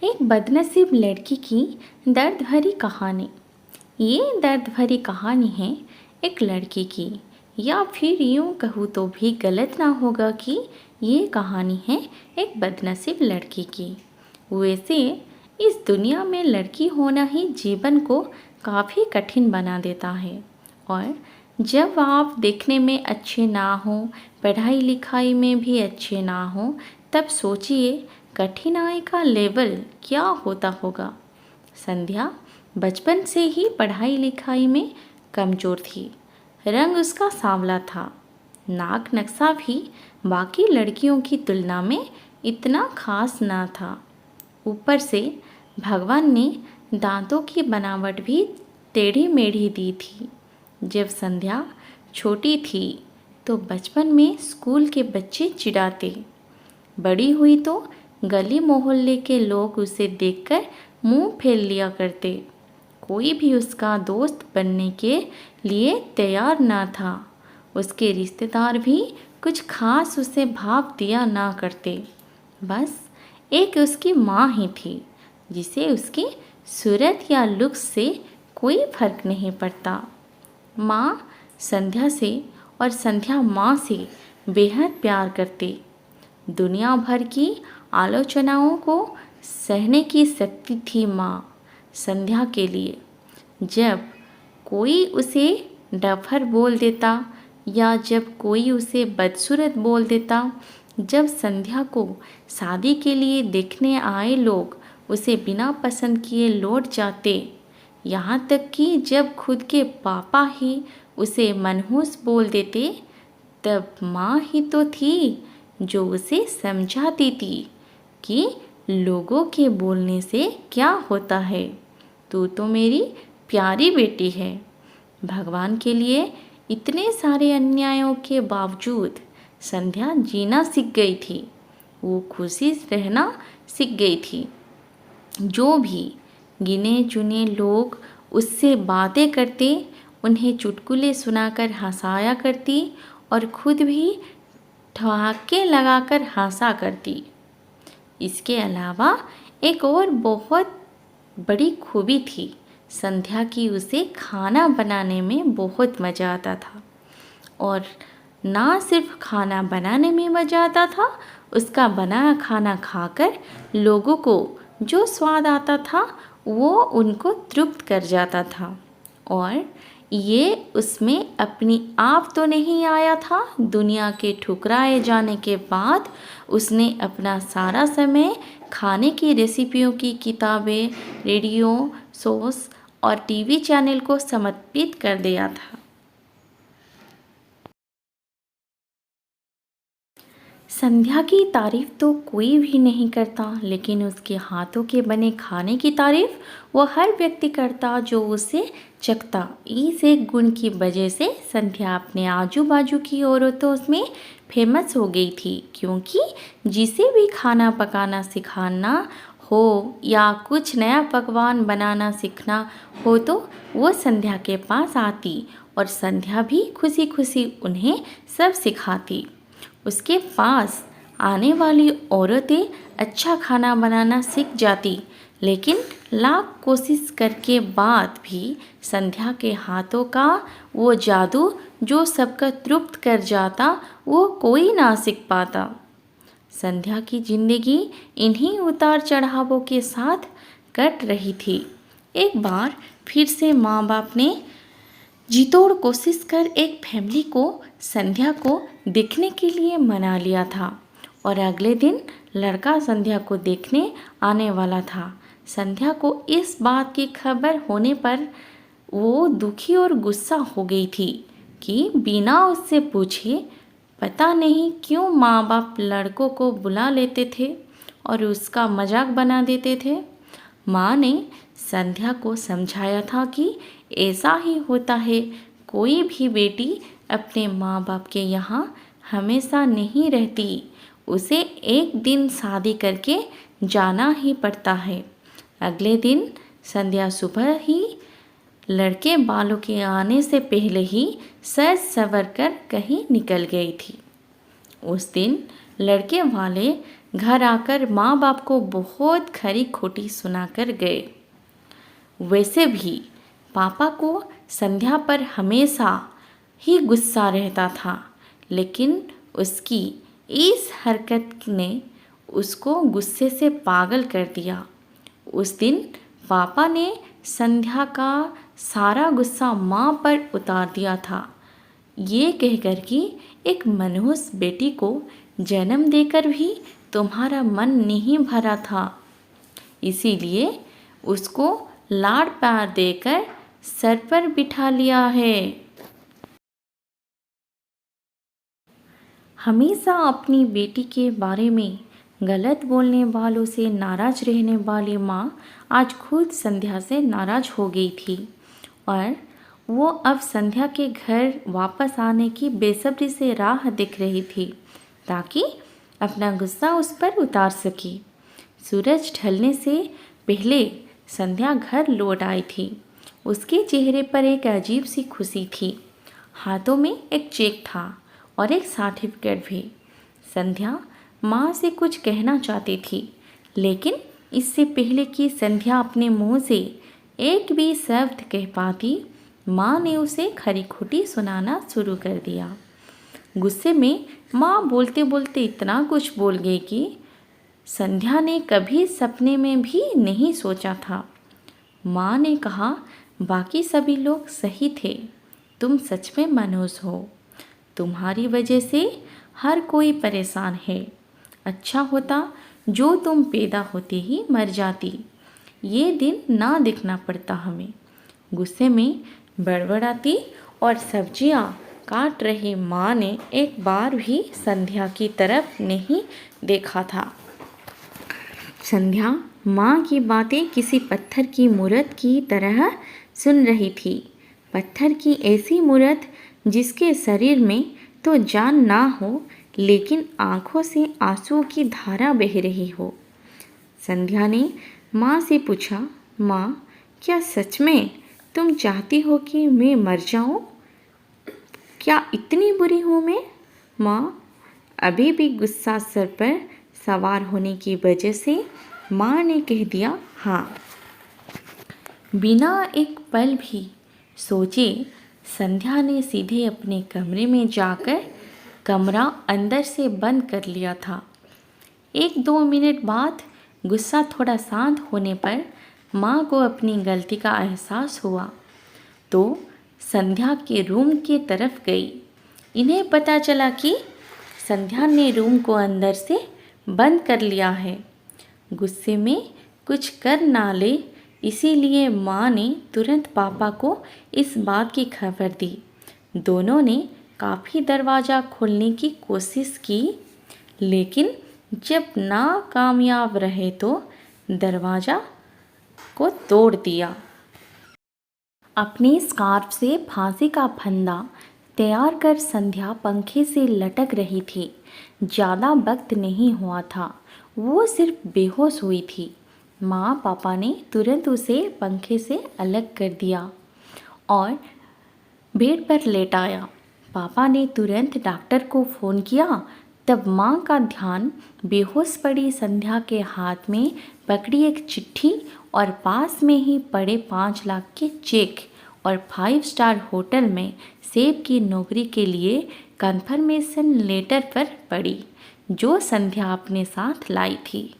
एक बदनसीब लड़की की दर्द भरी कहानी। ये दर्द भरी कहानी है एक लड़की की, या फिर यूँ कहूँ तो भी गलत ना होगा कि ये कहानी है एक बदनसीब लड़की की। वैसे इस दुनिया में लड़की होना ही जीवन को काफ़ी कठिन बना देता है। और जब आप देखने में अच्छे ना हो, पढ़ाई लिखाई में भी अच्छे ना हो, तब सोचिए कठिनाई का लेवल क्या होता होगा। संध्या बचपन से ही पढ़ाई लिखाई में कमज़ोर थी। रंग उसका सांवला था। नाक नक्शा भी बाकी लड़कियों की तुलना में इतना खास ना था। ऊपर से भगवान ने दांतों की बनावट भी टेढ़ी मेढ़ी दी थी। जब संध्या छोटी थी तो बचपन में स्कूल के बच्चे चिढ़ाते। बड़ी हुई तो गली मोहल्ले के लोग उसे देखकर मुंह फेर लिया करते। कोई भी उसका दोस्त बनने के लिए तैयार ना था। उसके रिश्तेदार भी कुछ खास उसे भाव दिया ना करते। बस एक उसकी माँ ही थी, जिसे उसकी सूरत या लुक्स से कोई फर्क नहीं पड़ता। माँ संध्या से और संध्या माँ से बेहद प्यार करती। दुनिया भर की आलोचनाओं को सहने की शक्ति थी माँ संध्या के लिए। जब कोई उसे डफर बोल देता या जब कोई उसे बदसूरत बोल देता, जब संध्या को शादी के लिए देखने आए लोग उसे बिना पसंद किए लौट जाते, यहाँ तक कि जब खुद के पापा ही उसे मनहूस बोल देते, तब माँ ही तो थी जो उसे समझाती थी कि लोगों के बोलने से क्या होता है, तू तो मेरी प्यारी बेटी है। भगवान के लिए इतने सारे अन्यायों के बावजूद संध्या जीना सीख गई थी। वो खुशी रहना सीख गई थी। जो भी गिने चुने लोग उससे बातें करते, उन्हें चुटकुले सुनाकर हंसाया करती और खुद भी ठहाके लगाकर हंसा करती। इसके अलावा एक और बहुत बड़ी खूबी थी संध्या की, उसे खाना बनाने में बहुत मज़ा आता था। और ना सिर्फ खाना बनाने में मज़ा आता था, उसका बना खाना खाकर लोगों को जो स्वाद आता था वो उनको तृप्त कर जाता था। और ये उसमें अपनी आप तो नहीं आया था। दुनिया के ठुकराए जाने के बाद उसने अपना सारा समय खाने की रेसिपियों की किताबें, रेडियो शोज और टीवी चैनल को समर्पित कर दिया था। संध्या की तारीफ तो कोई भी नहीं करता, लेकिन उसके हाथों के बने खाने की तारीफ वो हर व्यक्ति करता जो उसे चखता। इस एक गुण की वजह से संध्या अपने आजू बाजू की औरतों में फेमस हो गई थी, क्योंकि जिसे भी खाना पकाना सिखाना हो या कुछ नया पकवान बनाना सीखना हो तो वो संध्या के पास आती और संध्या भी खुशी खुशी उन्हें सब सिखाती। उसके पास आने वाली औरतें अच्छा खाना बनाना सीख जाती, लेकिन लाख कोशिश करके बाद भी संध्या के हाथों का वो जादू जो सबका तृप्त कर जाता, वो कोई ना सीख पाता। संध्या की जिंदगी इन्हीं उतार चढ़ावों के साथ कट रही थी। एक बार फिर से माँ बाप ने जी तोड़ कोशिश कर एक फैमिली को संध्या को देखने के लिए मना लिया था और अगले दिन लड़का संध्या को देखने आने वाला था। संध्या को इस बात की खबर होने पर वो दुखी और गुस्सा हो गई थी कि बिना उससे पूछे पता नहीं क्यों माँ बाप लड़कों को बुला लेते थे और उसका मजाक बना देते थे। माँ ने संध्या को समझाया था कि ऐसा ही होता है, कोई भी बेटी अपने माँ बाप के यहाँ हमेशा नहीं रहती, उसे एक दिन शादी करके जाना ही पड़ता है। अगले दिन संध्या सुबह ही लड़के बालों के आने से पहले ही सज संवर कर कहीं निकल गई थी। उस दिन लड़के वाले घर आकर माँ बाप को बहुत खरी खोटी सुनाकर गए। वैसे भी पापा को संध्या पर हमेशा ही गुस्सा रहता था, लेकिन उसकी इस हरकत ने उसको गुस्से से पागल कर दिया। उस दिन पापा ने संध्या का सारा गुस्सा माँ पर उतार दिया था, ये कहकर कि एक मनहूस बेटी को जन्म देकर भी तुम्हारा मन नहीं भरा था, इसीलिए उसको लाड़ प्यार देकर सर पर बिठा लिया है। हमेशा अपनी बेटी के बारे में गलत बोलने वालों से नाराज रहने वाली माँ आज खुद संध्या से नाराज हो गई थी और वो अब संध्या के घर वापस आने की बेसब्री से राह देख रही थी ताकि अपना गुस्सा उस पर उतार सके। सूरज ढलने से पहले संध्या घर लौट आई थी। उसके चेहरे पर एक अजीब सी खुशी थी। हाथों में एक चेक था और एक सर्टिफिकेट भी। संध्या माँ से कुछ कहना चाहती थी, लेकिन इससे पहले कि संध्या अपने मुंह से एक भी शब्द कह पाती, माँ ने उसे खरी खोटी सुनाना शुरू कर दिया। गुस्से में माँ बोलते बोलते इतना कुछ बोल गई कि संध्या ने कभी सपने में भी नहीं सोचा था। माँ ने कहा, बाकी सभी लोग सही थे, तुम सच में मनहूस हो। तुम्हारी वजह से हर कोई परेशान है। अच्छा होता जो तुम पैदा होते ही मर जाती, ये दिन ना देखना पड़ता हमें। गुस्से में बड़बड़ाती और सब्जियां काट रही माँ ने एक बार भी संध्या की तरफ नहीं देखा था। संध्या माँ की बातें किसी पत्थर की मूरत की तरह सुन रही थी। पत्थर की ऐसी मूरत जिसके शरीर में तो जान ना हो, लेकिन आँखों से आंसुओं की धारा बह रही हो। संध्या ने माँ से पूछा, माँ, क्या सच में तुम चाहती हो कि मैं मर जाऊँ? क्या इतनी बुरी हूँ मैं? माँ अभी भी गुस्सा सर पर सवार होने की वजह से माँ ने कह दिया, हाँ। बिना एक पल भी सोचे संध्या ने सीधे अपने कमरे में जाकर कमरा अंदर से बंद कर लिया था। 1-2 मिनट बाद गुस्सा थोड़ा शांत होने पर माँ को अपनी गलती का एहसास हुआ तो संध्या के रूम की तरफ गई। इन्हें पता चला कि संध्या ने रूम को अंदर से बंद कर लिया है। गुस्से में कुछ कर ना ले, इसीलिए माँ ने तुरंत पापा को इस बात की खबर दी। दोनों ने काफ़ी दरवाज़ा खोलने की कोशिश की, लेकिन जब नाकामयाब रहे तो दरवाज़ा को तोड़ दिया। अपनी स्कार्फ से फांसी का फंदा तैयार कर संध्या पंखे से लटक रही थी। ज़्यादा वक्त नहीं हुआ था, वो सिर्फ बेहोश हुई थी। माँ पापा ने तुरंत उसे पंखे से अलग कर दिया और बेड पर लेटाया। पापा ने तुरंत डॉक्टर को फ़ोन किया। तब माँ का ध्यान बेहोश पड़ी संध्या के हाथ में पकड़ी एक चिट्ठी और पास में ही पड़े 5 लाख के चेक और 5 स्टार होटल में सेफ की नौकरी के लिए कन्फर्मेशन लेटर पर पड़ी, जो संध्या अपने साथ लाई थी।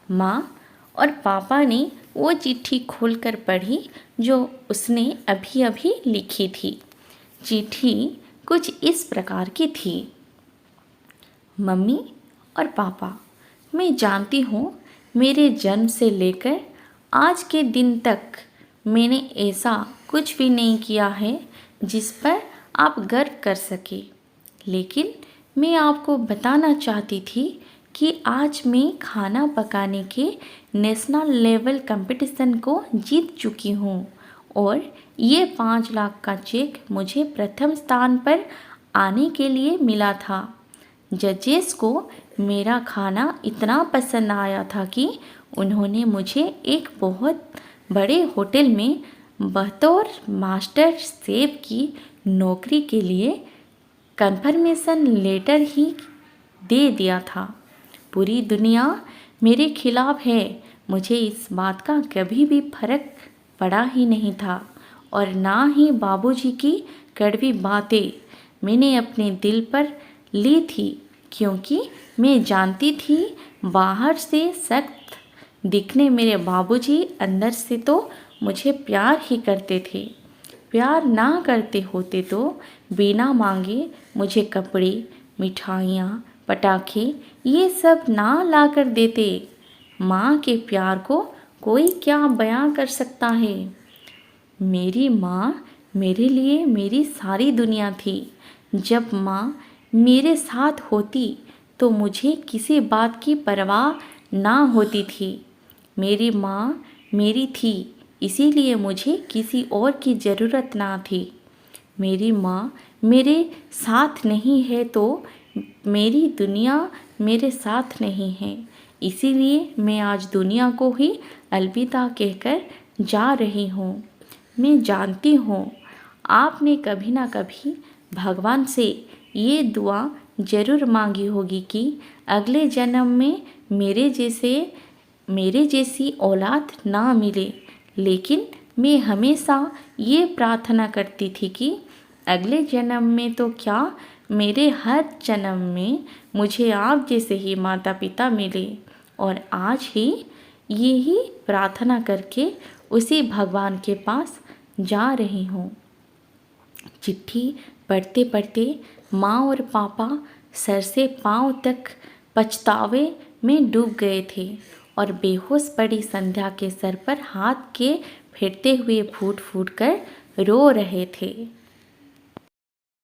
माँ और पापा ने वो चिट्ठी खोलकर पढ़ी जो उसने अभी अभी लिखी थी। चिट्ठी कुछ इस प्रकार की थी, मम्मी और पापा, मैं जानती हूँ मेरे जन्म से लेकर आज के दिन तक मैंने ऐसा कुछ भी नहीं किया है जिस पर आप गर्व कर सके, लेकिन मैं आपको बताना चाहती थी कि आज मैं खाना पकाने के नेशनल लेवल कंपटीशन को जीत चुकी हूँ और ये 5 लाख का चेक मुझे प्रथम स्थान पर आने के लिए मिला था। जजेस को मेरा खाना इतना पसंद आया था कि उन्होंने मुझे एक बहुत बड़े होटल में बतौर मास्टर शेफ की नौकरी के लिए कन्फर्मेशन लेटर ही दे दिया था। पूरी दुनिया मेरे खिलाफ है। मुझे इस बात का कभी भी फर्क पड़ा ही नहीं था और ना ही बाबूजी की कड़वी बातें मैंने अपने दिल पर ली थी, क्योंकि मैं जानती थी बाहर से सख्त दिखने मेरे बाबूजी अंदर से तो मुझे प्यार ही करते थे। प्यार ना करते होते तो बिना मांगे मुझे कपड़े, मिठाइयाँ, पटाखे ये सब ना ला कर देते। माँ के प्यार को कोई क्या बयां कर सकता है। मेरी माँ मेरे लिए मेरी सारी दुनिया थी। जब माँ मेरे साथ होती तो मुझे किसी बात की परवाह ना होती थी। मेरी माँ मेरी थी, इसीलिए मुझे किसी और की ज़रूरत ना थी। मेरी माँ मेरे साथ नहीं है तो मेरी दुनिया मेरे साथ नहीं है। इसीलिए मैं आज दुनिया को ही अलविदा कहकर जा रही हूँ। मैं जानती हूँ आपने कभी ना कभी भगवान से ये दुआ ज़रूर मांगी होगी कि अगले जन्म में मेरे जैसी औलाद ना मिले, लेकिन मैं हमेशा ये प्रार्थना करती थी कि अगले जन्म में तो क्या, मेरे हर जन्म में मुझे आप जैसे ही माता पिता मिले। और आज ही यही प्रार्थना करके उसी भगवान के पास जा रही हूँ। चिट्ठी पढ़ते पढ़ते माँ और पापा सर से पाँव तक पछतावे में डूब गए थे और बेहोश पड़ी संध्या के सर पर हाथ के फेरते हुए फूट फूट कर रो रहे थे।